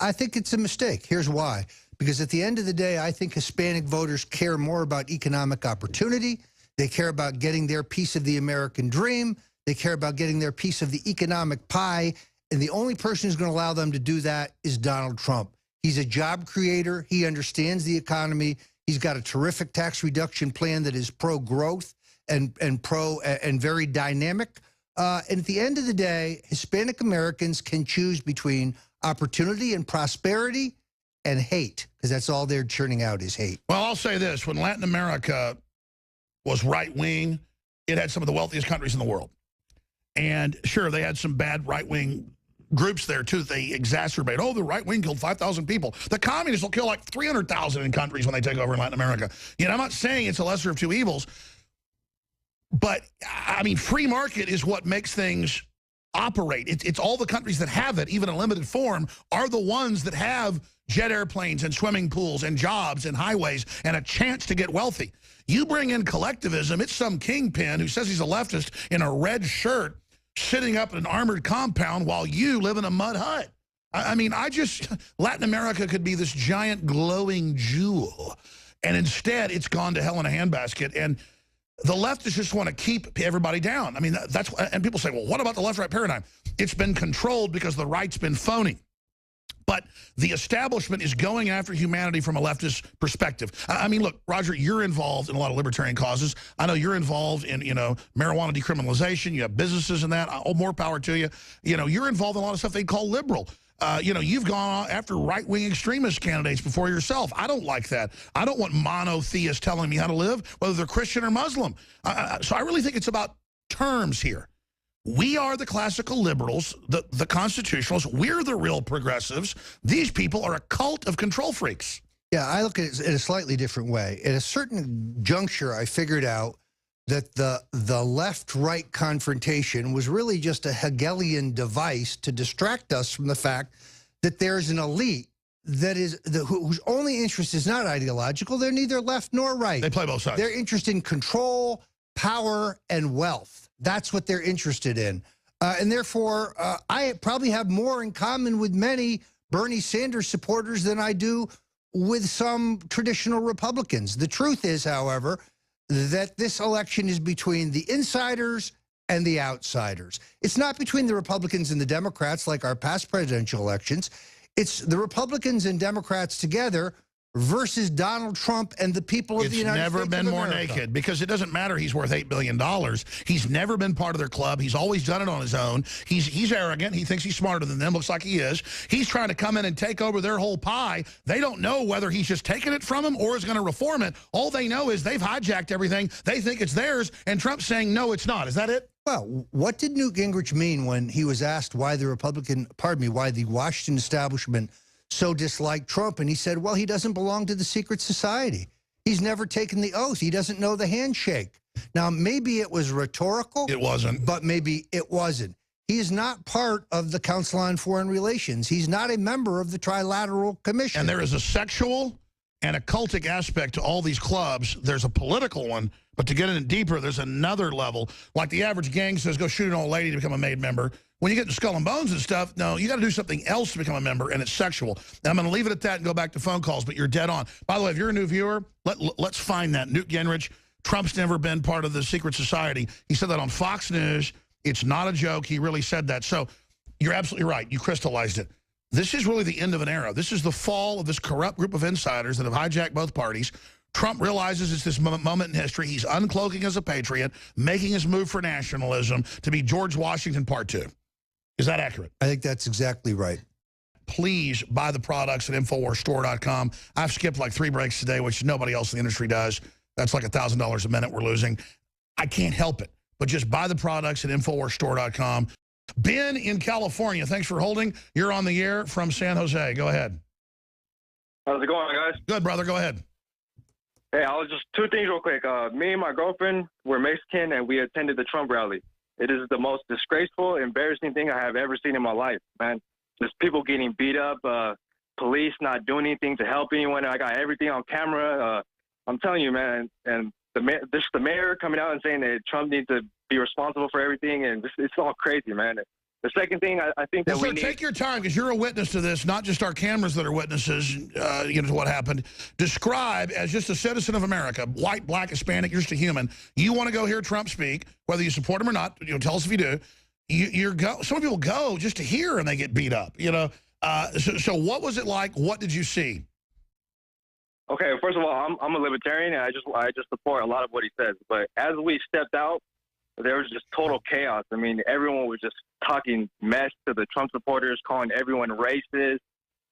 I think it's a mistake. Here's why. Because at the end of the day, I think Hispanic voters care more about economic opportunity. They care about getting their piece of the American dream. They care about getting their piece of the economic pie. And the only person who's going to allow them to do that is Donald Trump. He's a job creator. He understands the economy. He's got a terrific tax reduction plan that is pro-growth and very dynamic. And at the end of the day, Hispanic Americans can choose between opportunity and prosperity and hate, because that's all they're churning out is hate. Well, I'll say this. When Latin America was right-wing it had some of the wealthiest countries in the world. And sure, they had some bad right-wing groups there, too, that they exacerbate. Oh, the right wing killed 5,000 people. The communists will kill like 300,000 in countries when they take over in Latin America. You know, I'm not saying it's a lesser of two evils, but, I mean, free market is what makes things operate. It's all the countries that have it, even in limited form, are the ones that have jet airplanes and swimming pools and jobs and highways and a chance to get wealthy. You bring in collectivism, it's some kingpin who says he's a leftist in a red shirt sitting up in an armored compound while you live in a mud hut. I mean, Latin America could be this giant glowing jewel, and instead it's gone to hell in a handbasket, and the leftists just want to keep everybody down. I mean, and people say, well, what about the left-right paradigm? It's been controlled because the right's been phony. But the establishment is going after humanity from a leftist perspective. I mean, look, Roger, you're involved in a lot of libertarian causes. I know you're involved in, you know, marijuana decriminalization. You have businesses in that. Oh, more power to you. You know, you're involved in a lot of stuff they call liberal. You know, you've gone after right-wing extremist candidates before yourself. I don't like that. I don't want monotheists telling me how to live, whether they're Christian or Muslim. So I really think it's about terms here. We are the classical liberals, the constitutionalists. We're the real progressives. These people are a cult of control freaks. Yeah, I look at it in a slightly different way. At a certain juncture, I figured out that the left-right confrontation was really just a Hegelian device to distract us from the fact that there's an elite that is whose only interest is not ideological. They're neither left nor right. They play both sides. They're interested in control, power, and wealth. That's what they're interested in. And therefore, I probably have more in common with many Bernie Sanders supporters than I do with some traditional Republicans. The truth is, however, that this election is between the insiders and the outsiders. It's not between the Republicans and the Democrats like our past presidential elections. It's the Republicans and Democrats together versus Donald Trump and the people of the United States of America. It's never been more naked, because it doesn't matter he's worth $8 billion. He's never been part of their club. He's always done it on his own. He's arrogant. He thinks he's smarter than them. Looks like he is. He's trying to come in and take over their whole pie. They don't know whether he's just taking it from them or is going to reform it. All they know is they've hijacked everything. They think it's theirs, and Trump's saying, no, it's not. Is that it? Well, what did Newt Gingrich mean when he was asked why the why the Washington establishment so disliked Trump? And he said, well, he doesn't belong to the secret society. He's never taken the oath. He doesn't know the handshake. Now, maybe it was rhetorical. It wasn't. But maybe it wasn't. He is not part of the Council on Foreign Relations. He's not a member of the Trilateral Commission. And there is a sexual and a cultic aspect to all these clubs. There's a political one, but to get in deeper, there's another level. Like the average gang says, go shoot an old lady to become a made member. When you get to Skull and Bones and stuff, no, you got to do something else to become a member, and it's sexual. And I'm going to leave it at that and go back to phone calls, but you're dead on. By the way, if you're a new viewer, let's find that. Newt Gingrich, Trump's never been part of the secret society. He said that on Fox News. It's not a joke. He really said that. So you're absolutely right. You crystallized it. This is really the end of an era. This is the fall of this corrupt group of insiders that have hijacked both parties. Trump realizes it's this moment in history. He's uncloaking as a patriot, making his move for nationalism to be George Washington Part 2. Is that accurate? I think that's exactly right. Please buy the products at InfoWarsStore.com. I've skipped like 3 breaks today, which nobody else in the industry does. That's like $1,000 a minute we're losing. I can't help it, but just buy the products at InfoWarsStore.com. Ben in California, thanks for holding. You're on the air from San Jose. Go ahead. How's it going, guys? Good, brother. Go ahead. Hey, I was just 2 things real quick. Me and my girlfriend were Mexican, and we attended the Trump rally. It is the most disgraceful, embarrassing thing I have ever seen in my life, man. Just people getting beat up, police not doing anything to help anyone. I got everything on camera. I'm telling you, man. And the mayor coming out and saying that Trump needs to be responsible for everything, and it's all crazy, man. The second thing, I think that we need... Take your time, because you're a witness to this, not just our cameras that are witnesses, to what happened. Describe, as just a citizen of America, white, black, Hispanic, you're just a human. You want to go hear Trump speak, whether you support him or not. Tell us if you do. Some people go just to hear, and they get beat up. So what was it like? What did you see? Okay, first of all, I'm a libertarian, and I just support a lot of what he says. But as we stepped out, there was just total chaos. I mean, everyone was just talking mess to the Trump supporters, calling everyone racist.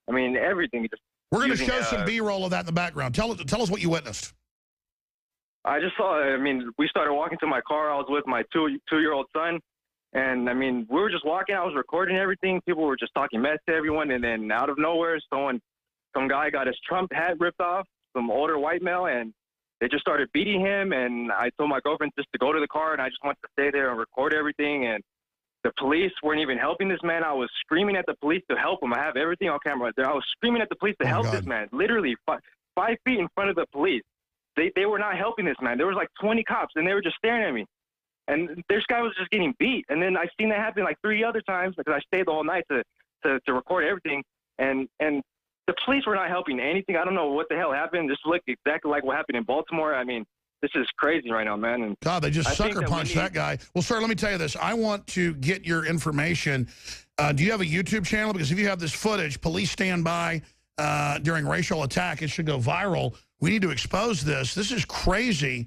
I mean, everything. We're going to show some B-roll of that in the background. Tell us what you witnessed. I just saw, I mean, we started walking to my car. I was with my two-year-old son. And, I mean, we were just walking. I was recording everything. People were just talking mess to everyone. And then out of nowhere, some guy got his Trump hat ripped off, some older white male, and they just started beating him. And I told my girlfriend just to go to the car, and I just wanted to stay there and record everything. And the police weren't even helping this man. I was screaming at the police to help him. I have everything on camera right there. I was screaming at the police to help this man, literally 5 feet in front of the police. They were not helping this man. There was like 20 cops, and they were just staring at me. And this guy was just getting beat. And then I seen that happen like 3 other times because I stayed the whole night to record everything. And the police were not helping anything. I don't know what the hell happened. This looked exactly like what happened in Baltimore. I mean, this is crazy right now, man. And God, they just sucker punched that guy. Well, sir, let me tell you this. I want to get your information. Do you have a YouTube channel? Because if you have this footage, police stand by during racial attack, it should go viral. We need to expose this. This is crazy.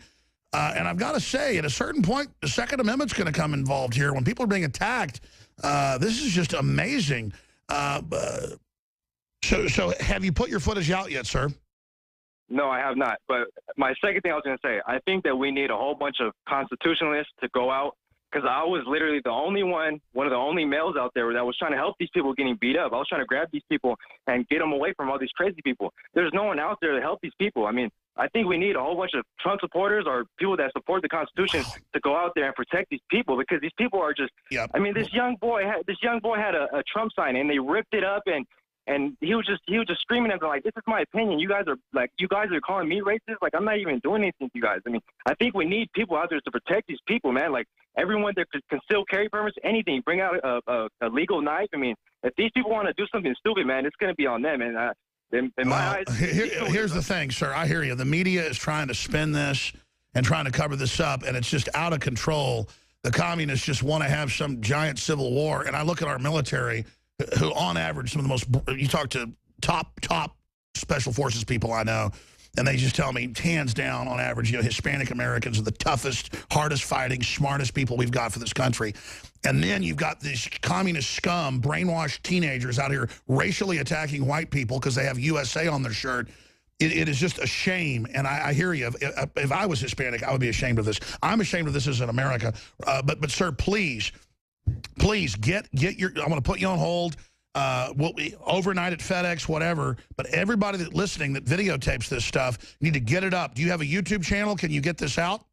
And I've got to say, at a certain point, the Second Amendment's going to come involved here. When people are being attacked, this is just amazing. So have you put your footage out yet, sir? No, I have not. But my second thing I was going to say, I think that we need a whole bunch of constitutionalists to go out, because I was literally the only one of the only males out there that was trying to help these people getting beat up. I was trying to grab these people and get them away from all these crazy people. There's no one out there to help these people. I mean, I think we need a whole bunch of Trump supporters or people that support the Constitution to go out there and protect these people, because these people are just, I mean, this young boy had a Trump sign, and they ripped it up, and he was just screaming at them like, this is my opinion. You guys are calling me racist. Like, I'm not even doing anything to you guys. I mean, I think we need people out there to protect these people, man. Like, everyone that can still carry permits, anything, bring out a legal knife. I mean, if these people want to do something stupid, man, it's going to be on them. And in my eyes, here's the thing, sir. I hear you. The media is trying to spin this and trying to cover this up, and it's just out of control. The communists just want to have some giant civil war. And I look at our military, who on average, some of the most, you talk to top special forces people I know, and they just tell me, hands down, on average, you know, Hispanic Americans are the toughest, hardest fighting, smartest people we've got for this country. And then you've got these communist scum, brainwashed teenagers out here racially attacking white people because they have USA on their shirt. It is just a shame, and I hear you. If I was Hispanic, I would be ashamed of this. I'm ashamed of this as in America. But sir, please get your. I'm going to put you on hold. Overnight at FedEx, whatever. But everybody that's listening that videotapes this stuff, you need to get it up. Do you have a YouTube channel? Can you get this out?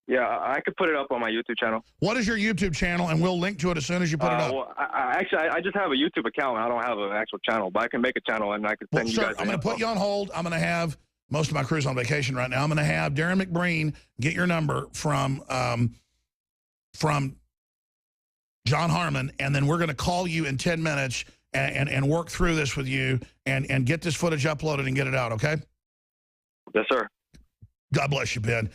Yeah, I could put it up on my YouTube channel. What is your YouTube channel? And we'll link to it as soon as you put it up. Well, I just have a YouTube account. I don't have an actual channel, but I can make a channel and I can send you guys. I'm going to put you on hold. I'm going to have most of my crew's on vacation right now. I'm going to have Darren McBreen get your number from John Harmon, and then we're going to call you in 10 minutes and work through this with you and get this footage uploaded and get it out, okay? Yes, sir. God bless you, Ben.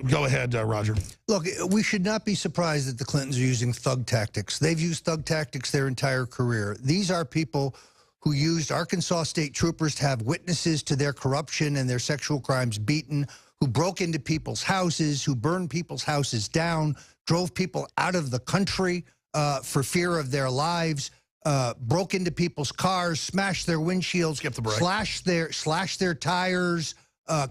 Go ahead, Roger. Look, we should not be surprised that the Clintons are using thug tactics. They've used thug tactics their entire career. These are people who used Arkansas state troopers to have witnesses to their corruption and their sexual crimes beaten, who broke into people's houses, who burned people's houses down, drove people out of the country for fear of their lives, broke into people's cars, smashed their windshields, slashed their tires,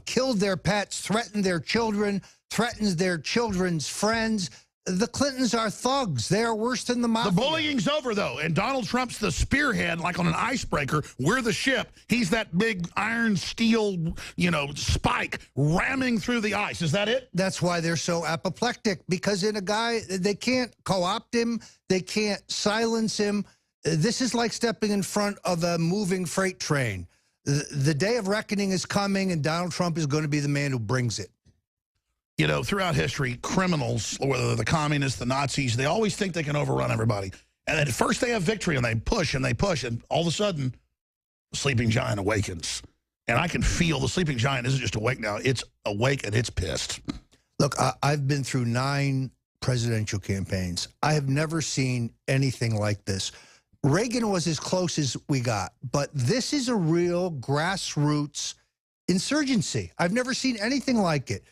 killed their pets, threatened their children, threatens their children's friends. The Clintons are thugs. They are worse than the mafia. The bullying's over, though, and Donald Trump's the spearhead, like on an icebreaker. We're the ship. He's that big iron steel, you know, spike ramming through the ice. Is that it? That's why they're so apoplectic, because in a guy, they can't co-opt him. They can't silence him. This is like stepping in front of a moving freight train. The day of reckoning is coming, and Donald Trump is going to be the man who brings it. You know, throughout history, criminals, whether they're the communists, the Nazis, they always think they can overrun everybody. And at first they have victory, and they push, and all of a sudden, the sleeping giant awakens. And I can feel the sleeping giant isn't just awake now. It's awake, and it's pissed. Look, I've been through 9 presidential campaigns. I have never seen anything like this. Reagan was as close as we got, but this is a real grassroots insurgency. I've never seen anything like it.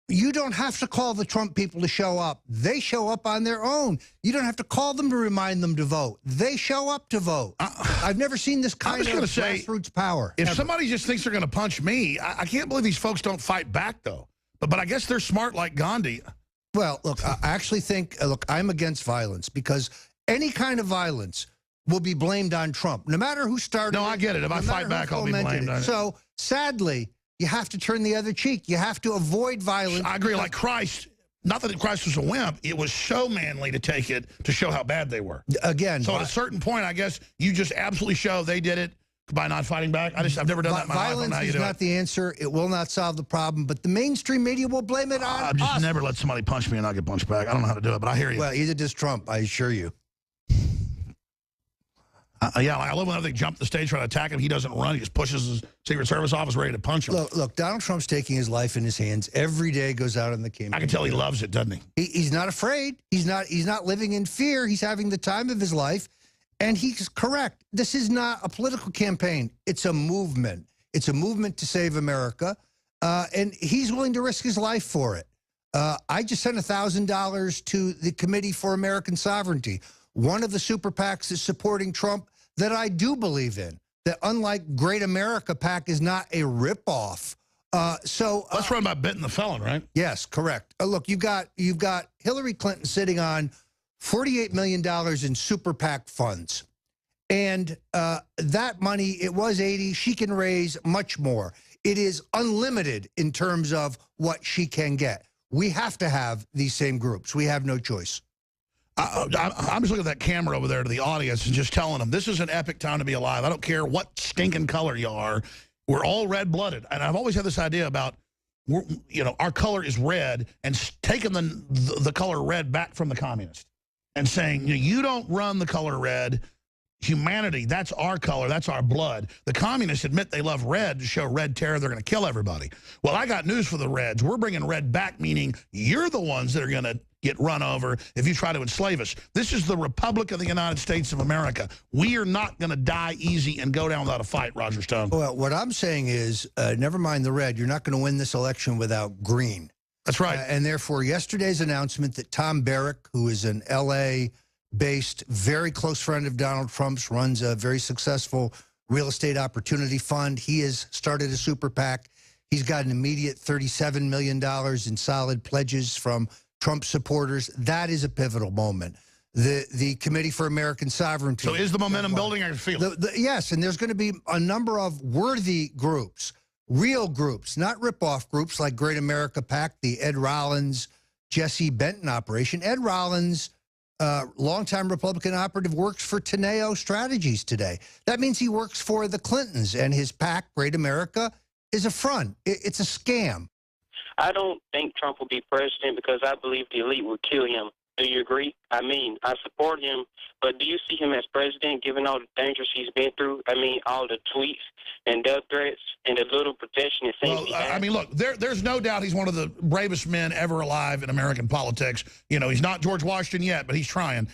You don't have to call the Trump people to show up. They show up on their own. You don't have to call them to remind them to vote. They show up to vote. I've never seen this kind of grassroots power. If somebody just thinks they're going to punch me, I can't believe these folks don't fight back, though. But I guess they're smart like Gandhi. Well, look, I actually think, look, I'm against violence because any kind of violence will be blamed on Trump, no matter who started. No, I get it. If I fight back, I'll be blamed on it. So sadly, you have to turn the other cheek. You have to avoid violence. I agree. Like Christ, not that Christ was a wimp. It was so manly to take it to show how bad they were. Again. So at a certain point, I guess you just absolutely show they did it by not fighting back. I've never done that in my life. Violence is not the answer. It will not solve the problem, but the mainstream media will blame it on I've just never let somebody punch me and not get punched back. I don't know how to do it, but I hear you. Well, either does Trump, I assure you. Yeah, I love when they jump the stage trying to attack him. He doesn't run. He just pushes his Secret Service officer ready to punch him. Look, Donald Trump's taking his life in his hands. Every day goes out on the campaign. I can tell he loves it, doesn't he? He's not afraid. He's not living in fear. He's having the time of his life. And he's correct. This is not a political campaign. It's a movement. It's a movement to save America. And he's willing to risk his life for it. I just sent $1,000 to the Committee for American Sovereignty, one of the super PACs is supporting Trump that I do believe in, that unlike Great America PAC is not a ripoff. That's run by Benton the Felon, right? Yes, correct. Look, you've got Hillary Clinton sitting on $48 million in super PAC funds. And that money, it was 80, she can raise much more. It is unlimited in terms of what she can get. We have to have these same groups. We have no choice. I'm just looking at that camera over there to the audience and just telling them, this is an epic time to be alive. I don't care what stinking color you are. We're all red-blooded. And I've always had this idea about, our color is red, and taking the color red back from the communists and saying, you don't run the color red. Humanity, that's our color, that's our blood. The communists admit they love red to show red terror, they're going to kill everybody. Well, I got news for the Reds. We're bringing red back, meaning you're the ones that are going to get run over if you try to enslave us. This is the Republic of the United States of America. We are not going to die easy and go down without a fight, Roger Stone. Well, what I'm saying is, never mind the red, you're not going to win this election without green. That's right. And therefore, yesterday's announcement that Tom Barrack, who is an L.A.-based, very close friend of Donald Trump's, runs a very successful real estate opportunity fund. He has started a super PAC. He's got an immediate $37 million in solid pledges from Trump supporters. That is a pivotal moment. The Committee for American Sovereignty. So is the momentum building? I feel it. Yes, and there's going to be a number of worthy groups, real groups, not rip-off groups like Great America PAC, the Ed Rollins, Jesse Benton operation. Ed Rollins, longtime Republican operative, works for Teneo Strategies today. That means he works for the Clintons, and his PAC, Great America, is a front. It's a scam. I don't think Trump will be president because I believe the elite will kill him. Do you agree? I mean, I support him, but do you see him as president, given all the dangers he's been through? I mean, all the tweets and death threats and the little protection it seems he has. I mean, look, there's no doubt he's one of the bravest men ever alive in American politics. He's not George Washington yet, but he's trying.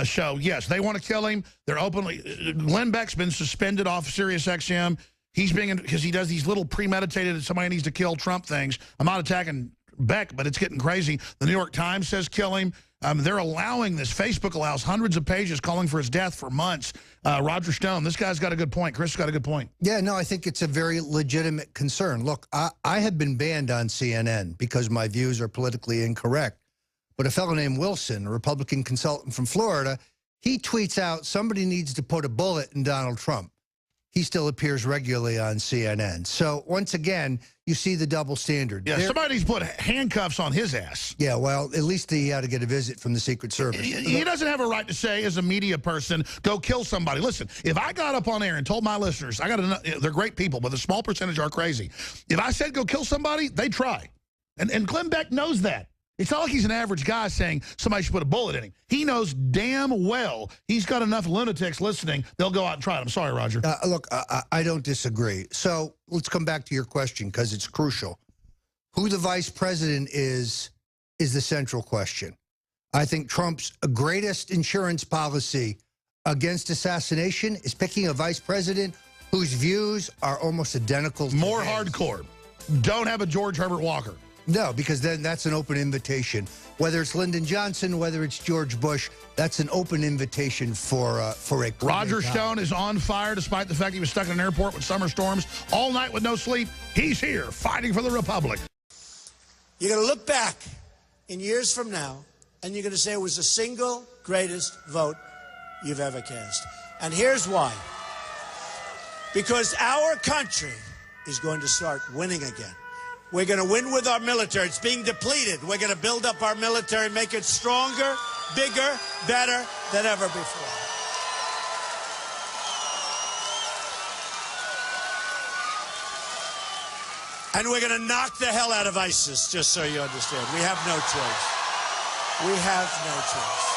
So, yes, they want to kill him. They're openly. Glenn Beck's been suspended off of Sirius XM. He's being, because he does these little premeditated, somebody needs to kill Trump things. I'm not attacking Beck, but it's getting crazy. The New York Times says kill him. They're allowing this. Facebook allows hundreds of pages calling for his death for months. Roger Stone, this guy's got a good point. Chris has got a good point. Yeah, no, I think it's a very legitimate concern. Look, I have been banned on CNN because my views are politically incorrect. But a fellow named Wilson, a Republican consultant from Florida, he tweets out, somebody needs to put a bullet in Donald Trump. He still appears regularly on CNN. So, once again, you see the double standard. Yeah, somebody's put handcuffs on his ass. Yeah, well, at least he had to get a visit from the Secret Service. He doesn't have a right to say, as a media person, go kill somebody. Listen, if I got up on air and told my listeners, they're great people, but a small percentage are crazy. If I said go kill somebody, they'd try. And Glenn Beck knows that. It's not like he's an average guy saying somebody should put a bullet in him. He knows damn well he's got enough lunatics listening, they'll go out and try it. I'm sorry, Roger. Look, I don't disagree. So let's come back to your question because it's crucial. Who the vice president is the central question. I think Trump's greatest insurance policy against assassination is picking a vice president whose views are almost identical to more his. Hardcore. Don't have a George Herbert Walker. No, because then that's an open invitation. Whether it's Lyndon Johnson, whether it's George Bush, that's an open invitation for a Roger Stone is on fire despite the fact he was stuck in an airport with summer storms all night with no sleep. He's here fighting for the Republic. You're going to look back in years from now, and you're going to say it was the single greatest vote you've ever cast. And here's why. Because our country is going to start winning again. We're going to win with our military. It's being depleted. We're going to build up our military, make it stronger, bigger, better than ever before. And we're going to knock the hell out of ISIS, just so you understand. We have no choice. We have no choice.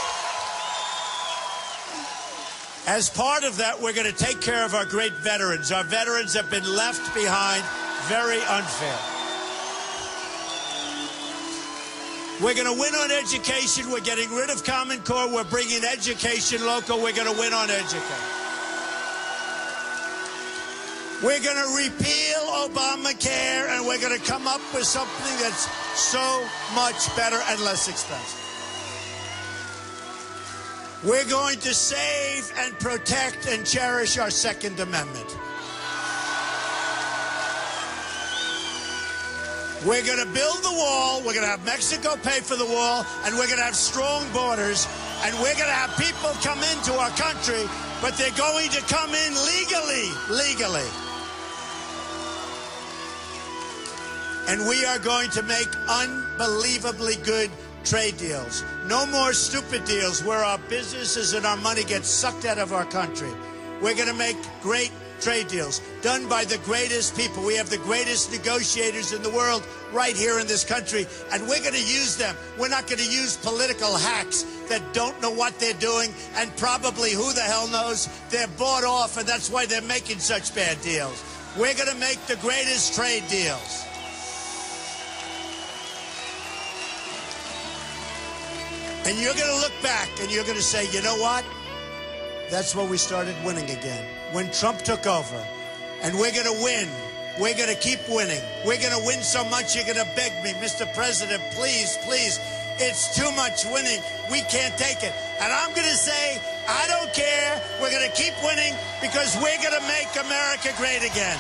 As part of that, we're going to take care of our great veterans. Our veterans have been left behind very unfair. We're going to win on education. We're getting rid of Common Core. We're bringing education local. We're going to win on education. We're going to repeal Obamacare, and we're going to come up with something that's so much better and less expensive. We're going to save and protect and cherish our Second Amendment. We're going to build the wall. We're going to have Mexico pay for the wall, and we're going to have strong borders, and we're going to have people come into our country, but they're going to come in legally. And we are going to make unbelievably good trade deals. No more stupid deals where our businesses and our money get sucked out of our country. We're going to make great trade deals done by the greatest people. We have the greatest negotiators in the world right here in this country, and we're going to use them. We're not going to use political hacks that don't know what they're doing, and probably, who the hell knows, they're bought off, and that's why they're making such bad deals. We're going to make the greatest trade deals. And you're going to look back and you're going to say, you know what? That's when we started winning again. When Trump took over. And we're going to win. We're going to keep winning. We're going to win so much you're going to beg me, Mr. President, please, please. It's too much winning. We can't take it. And I'm going to say, I don't care. We're going to keep winning because we're going to make America great again.